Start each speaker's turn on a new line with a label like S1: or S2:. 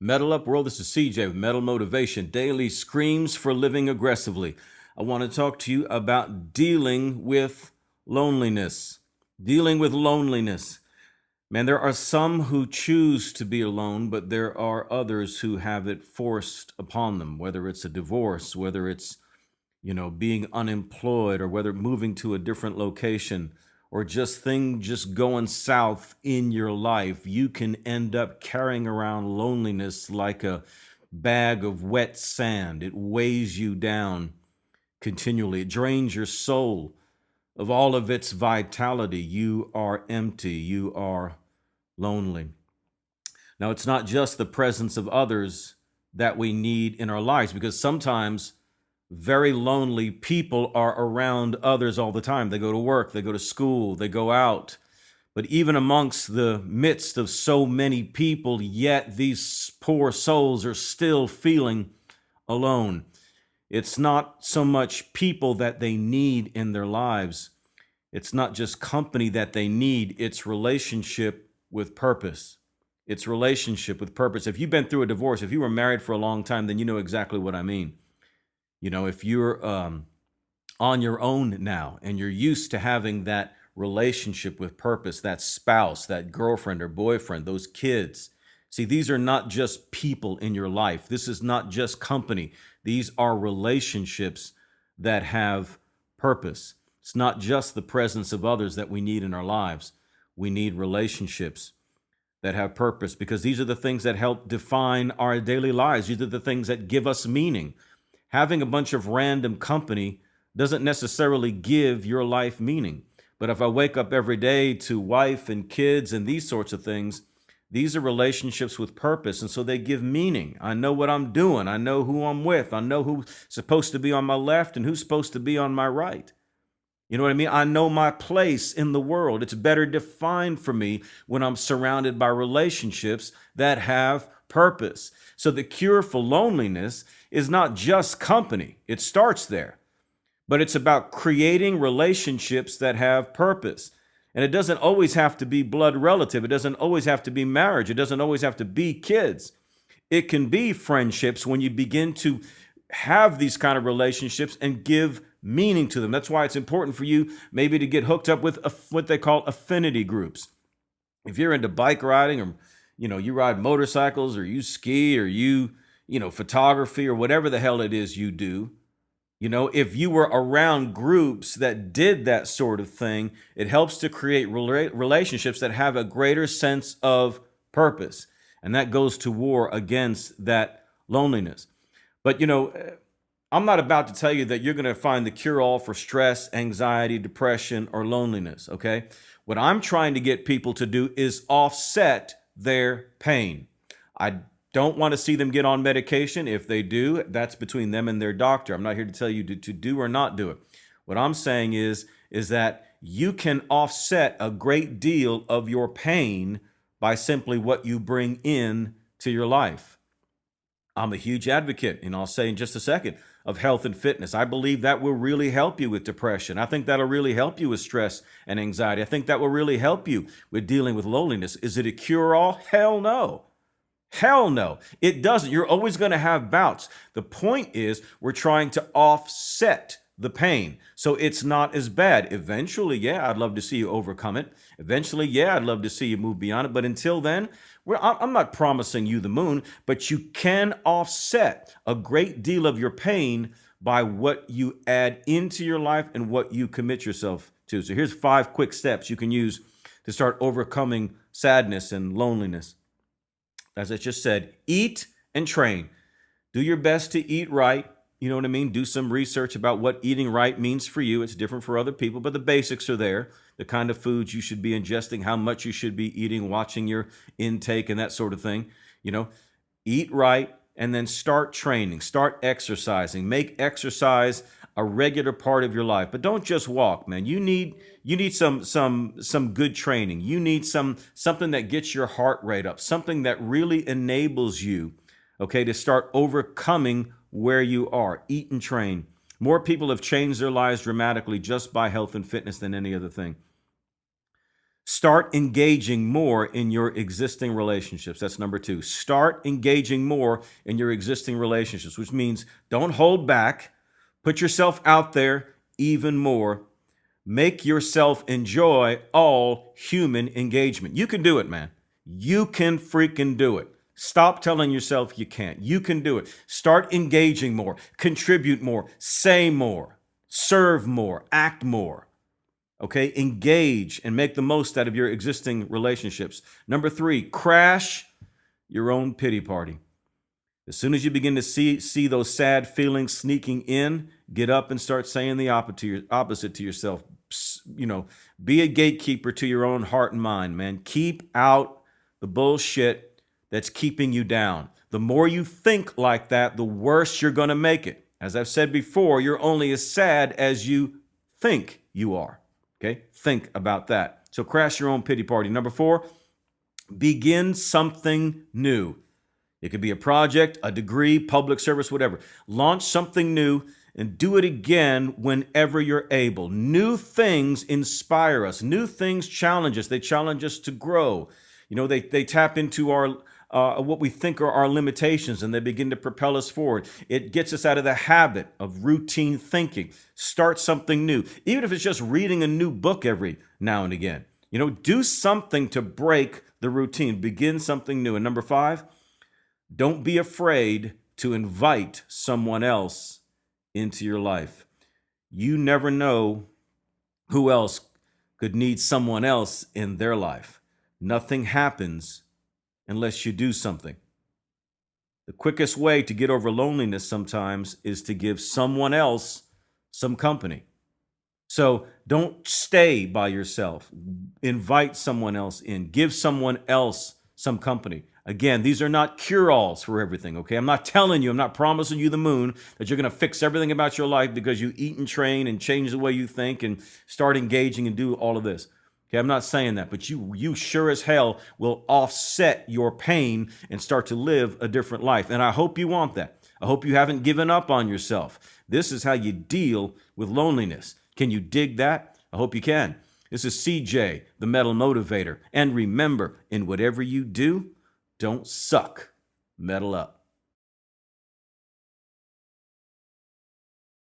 S1: Metal Up World, this is CJ with Metal Motivation, daily screams for living aggressively. I want to talk to you about dealing with loneliness. Dealing with loneliness. Man, there are some who choose to be alone, but there are others who have it forced upon them, whether it's a divorce, whether it's, being unemployed, or whether moving to a different location, or just going south in your life. You can end up carrying around loneliness like a bag of wet sand. It weighs you down continually. It drains your soul of all of its vitality. You are empty. You are lonely. Now, it's not just the presence of others that we need in our lives, because sometimes very lonely people are around others all the time. They go to work, they go to school, they go out. But even amongst the midst of so many people, yet these poor souls are still feeling alone. It's not so much people that they need in their lives. It's not just company that they need. It's relationship with purpose. It's relationship with purpose. If you've been through a divorce, if you were married for a long time, then you know exactly what I mean. If you're on your own now and you're used to having that relationship with purpose, that spouse, that girlfriend or boyfriend, those kids. See, these are not just people in your life. This is not just company. These are relationships that have purpose. It's not just the presence of others that we need in our lives. We need relationships that have purpose, because these are the things that help define our daily lives. These are the things that give us meaning. Having a bunch of random company doesn't necessarily give your life meaning. But if I wake up every day to wife and kids and these sorts of things, these are relationships with purpose. And so they give meaning. I know what I'm doing. I know who I'm with. I know who's supposed to be on my left and who's supposed to be on my right. You know what I mean? I know my place in the world. It's better defined for me when I'm surrounded by relationships that have purpose. So the cure for loneliness is not just company. It starts there, but it's about creating relationships that have purpose. And it doesn't always have to be blood relative. It doesn't always have to be marriage. It doesn't always have to be kids. It can be friendships when you begin to have these kind of relationships and give meaning to them. That's why it's important for you maybe to get hooked up with what they call affinity groups. If you're into bike riding, or you ride motorcycles, or you ski, or photography, or whatever the hell it is you do, if you were around groups that did that sort of thing, it helps to create relationships that have a greater sense of purpose. And that goes to war against that loneliness. But, I'm not about to tell you that you're going to find the cure-all for stress, anxiety, depression, or loneliness, okay? What I'm trying to get people to do is offset their pain. I don't want to see them get on medication. If they do, that's between them and their doctor. I'm not here to tell you to do or not do it. What I'm saying is that you can offset a great deal of your pain by simply what you bring in to your life. I'm a huge advocate, and I'll say in just a second, of health and fitness. I believe that will really help you with depression. I think that'll really help you with stress and anxiety. I think that will really help you with dealing with loneliness. Is it a cure-all? Hell no. Hell no. It doesn't. You're always going to have bouts. The point is we're trying to offset the pain so it's not as bad. Eventually, yeah, I'd love to see you overcome it. Eventually, yeah, I'd love to see you move beyond it. But until then, I'm not promising you the moon, but you can offset a great deal of your pain by what you add into your life and what you commit yourself to. So here's 5 quick steps you can use to start overcoming sadness and loneliness. As I just said, eat and train. Do your best to eat right. You know what I mean? Do some research about what eating right means for you. It's different for other people, but the basics are there. The kind of foods you should be ingesting, how much you should be eating, watching your intake and that sort of thing. Eat right and then start training, start exercising. Make exercise a regular part of your life. But don't just walk, man. You need some good training. You need something that gets your heart rate up, something that really enables you, okay, to start overcoming where you are. Eat and train. More people have changed their lives dramatically just by health and fitness than any other thing. Start engaging more in your existing relationships. That's number two. Start engaging more in your existing relationships, which means don't hold back. Put yourself out there even more. Make yourself enjoy all human engagement. You can do it, man. You can freaking do it. Stop telling yourself you can't. You can do it. Start engaging more, contribute more, say more, serve more, act more. Okay, engage and make the most out of your existing relationships. Number three, crash your own pity party. As soon as you begin to see those sad feelings sneaking in, get up and start saying the opposite to yourself. Be a gatekeeper to your own heart and mind, man. Keep out the bullshit that's keeping you down. The more you think like that, the worse you're going to make it. As I've said before, you're only as sad as you think you are. Okay? Think about that. So crash your own pity party. Number four, begin something new. It could be a project, a degree, public service, whatever. Launch something new and do it again whenever you're able. New things inspire us. New things challenge us. They challenge us to grow. They tap into our what we think are our limitations, and they begin to propel us forward. It gets us out of the habit of routine thinking. Start something new, even if it's just reading a new book every now and again. Do something to break the routine. Begin something new. And number five, don't be afraid to invite someone else into your life. You never know who else could need someone else in their life. Nothing happens unless you do something. The quickest way to get over loneliness sometimes is to give someone else some company. So don't stay by yourself. Invite someone else in. Give someone else some company. Again, these are not cure-alls for everything, okay? I'm not promising you the moon, that you're going to fix everything about your life because you eat and train and change the way you think and start engaging and do all of this. Okay, I'm not saying that, but you sure as hell will offset your pain and start to live a different life. And I hope you want that. I hope you haven't given up on yourself. This is how you deal with loneliness. Can you dig that? I hope you can. This is CJ, the Metal Motivator. And remember, in whatever you do, don't suck. Metal up.